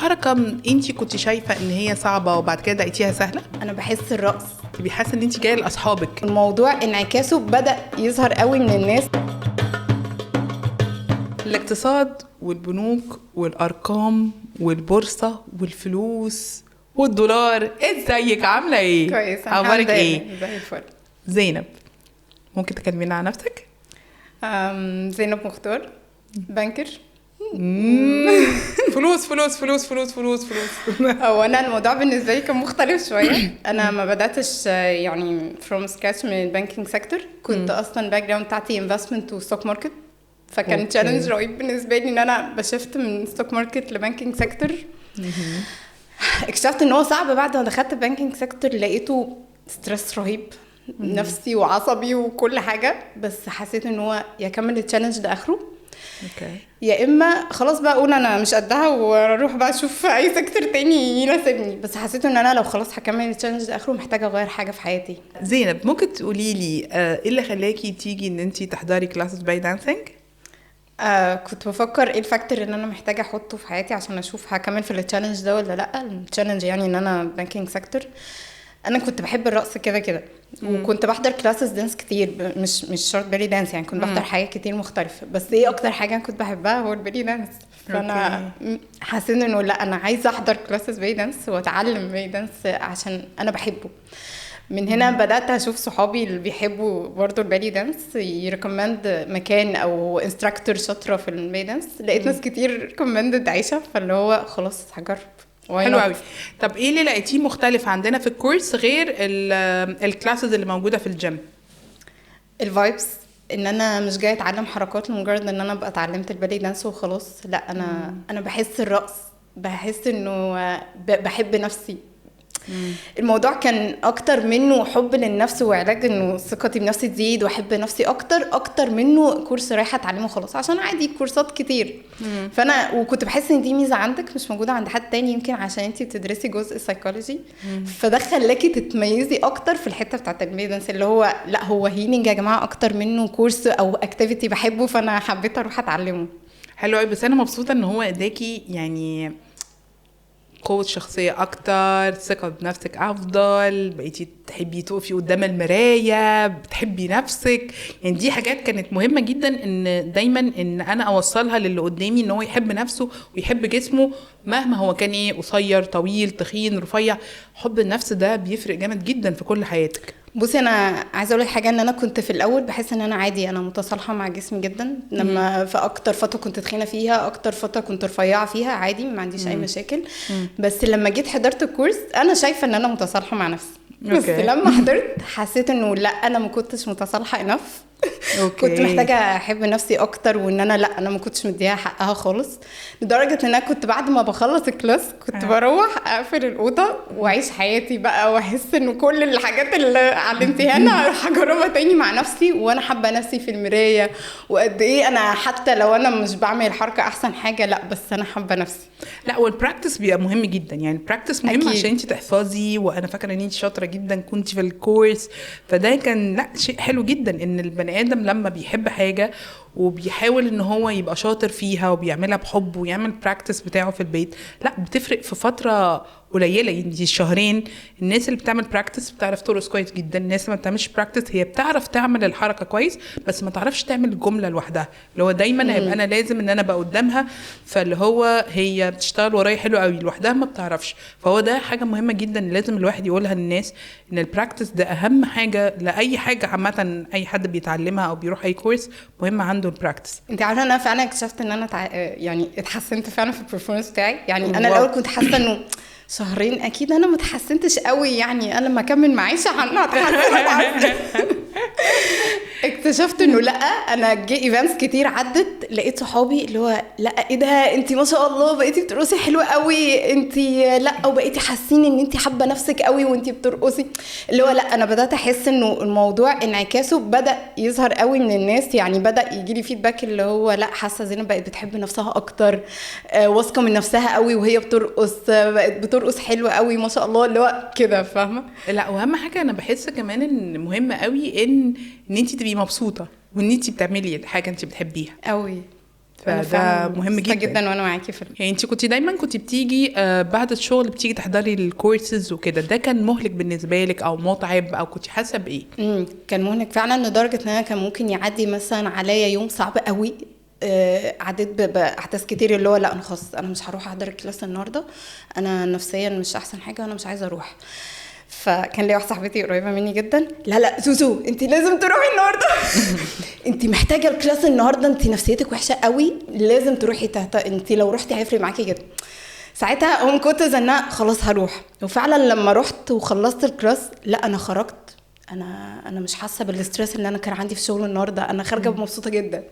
حركه انت كنت شايفه ان هي صعبه وبعد كده لقيتيها سهله؟ انا بحس الرقص تبقي حاسه ان انت جايه لاصحابك. الموضوع انعكاسه بدأ يظهر قوي من الناس. الاقتصاد والبنوك والارقام والبورصه والفلوس والدولار، ازيك عامله ايه؟ كويس، اخبارك ايه؟ زي الفل. زينب، ممكن تكلمينا عن نفسك؟ زينب مختار، بانكر. فلوس فلوس فلوس فلوس فلوس فلوس. هو انا الموضوع بالنسبه لي كان مختلف شويه. انا ما بداتش يعني from scratch من البانكينج سيكتور. كنت اصلا باك جراوند بتاعتي انفستمنت وستوك ماركت، فكان تشالنج رهيب بالنسبه لي ان انا بشفت من ستوك ماركت لبانكينج سيكتور. اكتشفت ان هو صعب. بعد ما دخلت البانكينج سيكتور لقيته ستريس رهيب، نفسي وعصبي وكل حاجه. بس حسيت ان هو يا كمل التشالنج ده اخره، يا اما خلاص بقى اقول انا مش قدها واروح بقى اشوف اي سيكتور تاني يناسبني. بس حسيت ان انا لو خلاص هكمل التشالنج ده اخره محتاجه اغير حاجه في حياتي. زينب، ممكن تقولي لي ايه اللي خلاكي تيجي ان انتي تحضري كلاسز باي دانسينج؟ كنت بفكر ايه الفاكتور ان انا محتاجه احطه في حياتي عشان اشوف هكمل في التشالنج ده ولا لا. التشالنج يعني ان انا بانكينج سيكتور. انا كنت بحب الرقص كده كده، وكنت بحضر كلاسز دانس كتير، مش شرط بيلي دانس يعني. كنت بحضر حاجات كتير مختلفه، بس ايه اكتر حاجه كنت بحبها هو البيلي دانس. فانا حسيت انه لا، انا عايزه احضر كلاسز بيلي دانس واتعلم بيلي دانس عشان انا بحبه. من هنا بدات اشوف صحابي اللي بيحبوا برضو البالي دانس يريكومند مكان او انستراكتور شاطره في البالي دانس. لقيت ناس كتير ريكومندد عايشه، فاللي هو خلاص هجرب. حلو قوي. طب ايه اللي لقيتيه مختلف عندنا في الكورس غير الكلاسز اللي موجوده في الجيم؟ الفايبس، ان انا مش جايه اتعلم حركات لمجرد ان انا ابقى اتعلمت البالي دانس وخلاص. لا، انا بحس الرقص، بحس انه بحب نفسي. الموضوع كان اكتر منه حب للنفس وعلاج انه ثقتي بنفسي تزيد واحب نفسي اكتر منه كورس رايحه اتعلمه خلاص عشان عادي كورسات كتير. فانا وكنت بحس ان دي ميزه عندك مش موجوده عند حد تاني، يمكن عشان انتي بتدرسي جزء سايكولوجي، فده خلاكي تتميزي اكتر في الحته بتاعه الميدنس اللي هو لا، هو هيلينج يا جماعه اكتر منه كورس او اكتيفيتي بحبه، فانا حبيت اروح اتعلمه. حلو قوي. بس انا مبسوطه ان هو اداكي يعني قوة شخصية أكتر، ثقة بنفسك أفضل، بقيتي تحبي تقفي قدام المراية، بتحبي نفسك. يعني دي حاجات كانت مهمة جدا إن دايما إن أنا أوصلها للي قدامي، إن هو يحب نفسه ويحب جسمه مهما هو كان إيه، قصير طويل تخين رفيع. حب النفس ده بيفرق جامد جدا في كل حياتك. بصي، انا عايزه اقول لك حاجه، ان انا كنت في الاول بحس ان انا عادي، انا متصالحه مع جسمي جدا. لما في اكتر فتره كنت تخينه فيها، اكتر فتره كنت رفيعه فيها، عادي ما عنديش اي مشاكل. بس لما جيت حضرت الكورس انا شايفه ان انا متصالحه مع نفسي. بس لما حضرت حسيت انه لا، انا ما كنتش متصالحه انف. كنت محتاجه احب نفسي اكتر، وان انا لا، انا ما كنتش مديها حقها خالص. لدرجه ان انا كنت بعد ما بخلص الكلاس كنت بروح اقفل الاوضه واعيش حياتي بقى، واحس انه كل الحاجات اللي علمتيها انا هروح اجربها تاني مع نفسي، وانا حابه نفسي في المرايه، وقد ايه انا حتى لو انا مش بعمل الحركه احسن حاجه، لا بس انا حابه نفسي. لا، والبراكتس بيبقى مهم جدا. يعني البراكتس مهم أكيد. عشان انت تحفظي، وانا فاكره ان انت شاطره جدا كنت في الكورس. فده كان لا شيء حلو جدا ان البني ادم لما بيحب حاجه وبيحاول ان هو يبقى شاطر فيها وبيعملها بحب ويعمل براكتس بتاعه في البيت، لا بتفرق في فتره قليله. يعني دي الشهرين الناس اللي بتعمل براكتس بتعرف ترقص كويس جدا. الناس اللي ما بتعملش براكتس هي بتعرف تعمل الحركه كويس بس ما تعرفش تعمل الجمله لوحدها، اللي هو دايما هيبقى انا لازم ان انا ابقى قدامها، فاللي هو هي بتشتغل ورايا حلو قوي لوحدها ما بتعرفش. فهو ده حاجه مهمه جدا لازم الواحد يقولها للناس، ان البراكتس ده اهم حاجه لاي حاجه عامه. اي حد بيتعلمها او بيروح اي كورس مهم عنده البراكتس. انت عارفه انا فعلا اكتشفت ان انا يعني اتحسنت فعلا في البرفورمانس بتاعي. يعني انا الاول كنت حاسه انه شهرين اكيد انا متحسنتش قوي، يعني انا لما اكمل معيشه هتحسن. اكتشفت انه لا، انا جي ايفنتس كتير عدت لقيت صحابي اللي هو لا ايه ده، انت ما شاء الله بقيتي بترقصي حلوه قوي، انت لا وبقيتي حاسين ان انت حابه نفسك قوي وانت بترقصي. اللي هو لا، انا بدات احس انه الموضوع انعكاسه بدا يظهر قوي من الناس. يعني بدا يجي لي فيدباك اللي هو لا، حاسه زينب بقت بتحب نفسها اكتر، واثقه من نفسها قوي وهي بترقص، بقت بترقص حلوه قوي ما شاء الله، اللي هو كده فاهمه. لا، واهم حاجه انا بحس كمان ان مهم قوي ان انت تبقي مبسوطه وان انت بتعملي الحاجه انت بتحبيها قوي. فده مهم جدا جدا وانا معاكي في يعني انت كنت دايما كنت بتيجي بعد الشغل بتيجي تحضري الكورسز وكده، ده كان مهلك بالنسبه لك او متعب او كنت حاسه بايه؟ كان مهلك فعلا لدرجه ان انا كان ممكن يعدي مثلا عليا يوم صعب قوي، عديت باحداث كتير اللي هو لا انا خلاص انا مش هروح احضر الكلاس النهارده، انا نفسيا مش احسن حاجه وانا مش عايزه اروح. فكان لي واحده صاحبتي قريبه مني جدا، لا زوزو انت لازم تروحي النهارده انت محتاجه الكلاس النهارده، انت نفسيتك وحشه قوي لازم تروحي انت لو رحتي هيفرق معاكي جدا. ساعتها كنت زنقه خلاص هروح، وفعلا لما رحت وخلصت الكلاس لا انا خرجت انا مش حاسه بالاسترس اللي انا كان عندي في الشغل النهارده، انا خارجه مبسوطه جدا.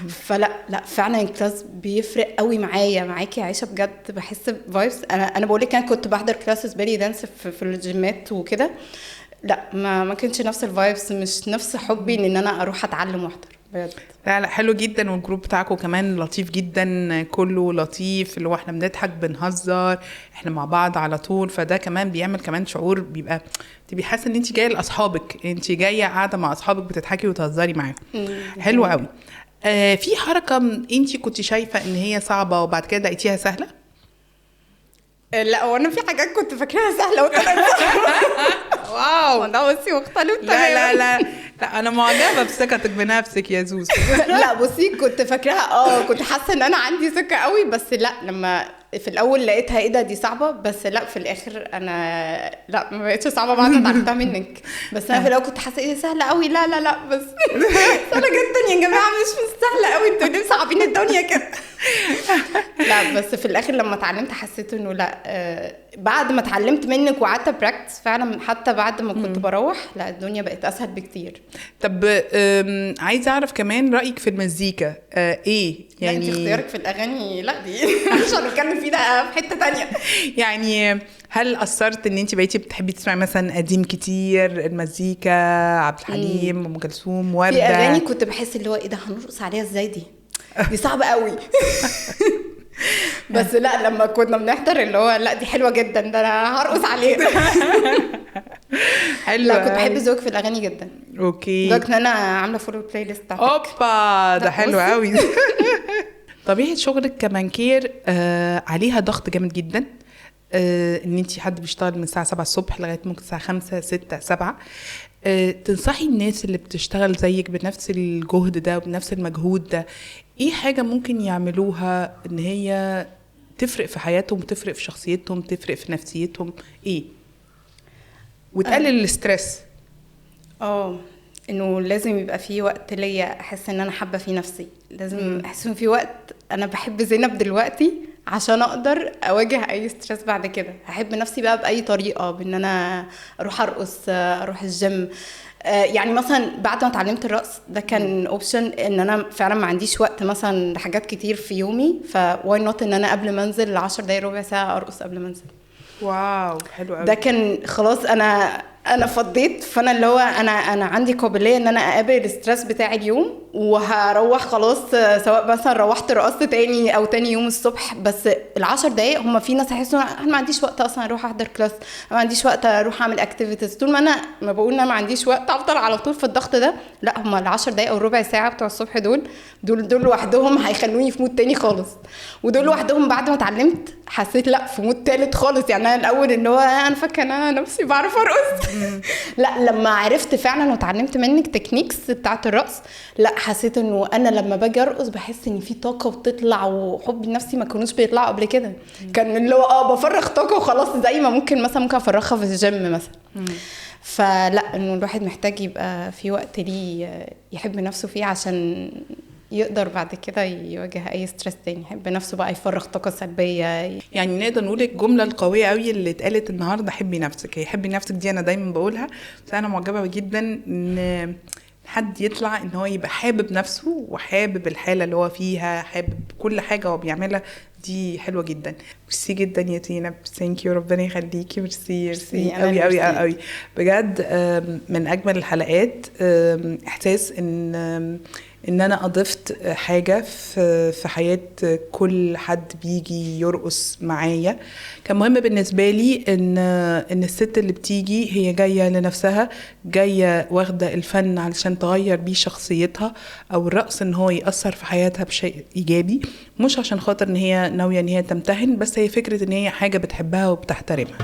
فلا فعلا الكلاس بيفرق قوي معاكي يا عائشه بجد، بحس بفايبس. انا بقول لك انا كنت بحضر كلاسز بيلي دانس في الجيمات وكده، لا ما كانش نفس الفايبس، مش نفس حبي ان انا اروح اتعلم واحضر بجد. لا حلو جدا، والجروب بتاعكم كمان لطيف جدا، كله لطيف، اللي هو احنا بنضحك بنهزر احنا مع بعض على طول، فده كمان بيعمل كمان شعور بيبقى تبقي حاسه ان انت جايه لاصحابك، انت جايه قاعده مع اصحابك بتضحكي وتهزري معاهم. حلو قوي. في حركه انت كنت شايفه ان هي صعبه وبعد كده لقيتيها سهله؟ لا وانا في حاجات كنت فاكراها سهله وطلعت واو ده بصي مختلف تماما. لا انا معجبه بثقتك بنفسك يا زوز. لا بصي كنت فاكراها كنت حاسه ان انا عندي ثقه قوي، بس لا لما في الاول لقيتها ايه ده دي صعبه، بس لا في الاخر انا لا ما بقتش صعبه بعد ما اتعلمتها منك. بس انا في الاول كنت حاسه ايه سهله قوي، لا بس سهله جدا يا جماعه، مش سهله قوي، انتوا ليه صعبين الدنيا كده؟ لا بس في الاخر لما اتعلمت حسيت انه لا بعد ما اتعلمت منك وقعدت براكتس فعلا، حتى بعد ما كنت بروح لا الدنيا بقت اسهل بكتير. طب عايزه اعرف كمان رايك في المزيكا ايه يعني؟ لا انت اختيارك في الاغاني لا دي عشان نتكلم فيه ده في حته تانية. يعني هل اثرت ان انت بقيتي بتحبي تسمعي مثلا قديم كتير المزيكا، عبد الحليم، ام كلثوم، ورده؟ في اغاني كنت بحس اللي هو ايه ده هنرقص عليها ازاي، دي صعبه قوي بس لا لما كنا بنحضر اللي هو لا دي حلوه جدا، ده انا هرقص عليها حلو. لا كنت بحب ذوقك في الاغاني جدا. اوكي لدرجه ان انا عامله فولو بلاي ليست بتاعتك. اوبا ده حلو قوي. طبيعه شغلك كمانكير عليها ضغط جامد جدا، ان انتي حد بيشتغل من الساعه 7 الصبح لغايه ممكن الساعه 5 6 7. تنصحي الناس اللي بتشتغل زيك بنفس الجهد ده وبنفس المجهود ده ايه حاجه ممكن يعملوها ان هي تفرق في حياتهم، تفرق في شخصيتهم، تفرق في نفسيتهم ايه وتقلل الاسترس؟ انه لازم يبقى في وقت ليا احس ان انا حابه في نفسي، لازم احس ان في وقت انا بحب زينب دلوقتي عشان اقدر اواجه اي ستريس بعد كده. هحب نفسي بقى باي طريقه، بان انا اروح ارقص، اروح الجيم. يعني مثلا بعد ما اتعلمت الرقص ده كان اوبشن ان انا فعلا ما عنديش وقت مثلا لحاجات كتير في يومي، فواي نوت ان انا قبل ما انزل 10 دقايق ربع ساعه ارقص قبل ما انزل. واو حلو قوي. ده كان خلاص انا فضيت، فانا اللي هو انا عندي قابليه ان انا اقابل الاسترس بتاع اليوم وهروح خلاص، سواء مثلا روحت رقصت تاني او تاني يوم الصبح. بس ال10 دقايق هم في ناس هيحسوا انا ما عنديش وقت اصلا اروح احضر كلاس، ما عنديش وقت اروح اعمل اكتيفيتيز. طول ما انا ما بقول انا ما عنديش وقت افضل على طول في الضغط ده، لا هم ال10 دقايق او الربع ساعه بتوع الصبح دول لوحدهم هيخلوني في مود تاني خالص. ودول لوحدهم بعد ما اتعلمت حسيت لا في مود تالت خالص. يعني انا الاول ان هو انا فاكره انا نفسي بعرف ارقص لا لما عرفت فعلا وتعلمت منك تكنيكس بتاعه الرقص، لا حسيت انه انا لما باجي ارقص بحس ان في طاقه بتطلع وحب لنفسي ما كانوش بيطلعوا قبل كده. كان اللي هو بفرغ طاقه وخلاص، زي ما ممكن افرغها في الجيم مثلا. فلا انه الواحد محتاج يبقى في وقت ليه يحب نفسه فيه عشان يقدر بعد كده يواجه اي ستريس تاني، يحب نفسه بقى يفرغ طاقه سلبيه. يعني نقدر نقول الجمله القويه قوي اللي اتقالت النهارده حبي نفسك. هي حبي نفسك دي انا دايما بقولها، بس انا معجبه جدا ان حد يطلع ان هو يبقى حابب نفسه وحابب الحاله اللي هو فيها، حابب كل حاجه هو بيعملها. دي حلوه جدا. ميرسي جدا يا تينا، ثانك يو، ربنا يخليكي. ميرسي قوي قوي قوي بجد. من اجمل الحلقات. احساس ان ان انا اضفت حاجه في حياه كل حد بيجي يرقص معايا. كان مهم بالنسبه لي ان الست اللي بتيجي هي جايه لنفسها، جايه واخده الفن علشان تغير بيه شخصيتها، او الرقص ان هو ياثر في حياتها بشيء ايجابي، مش عشان خاطر ان هي ناويه ان هي تمتهن، بس هي فكره ان هي حاجه بتحبها وبتحترمها.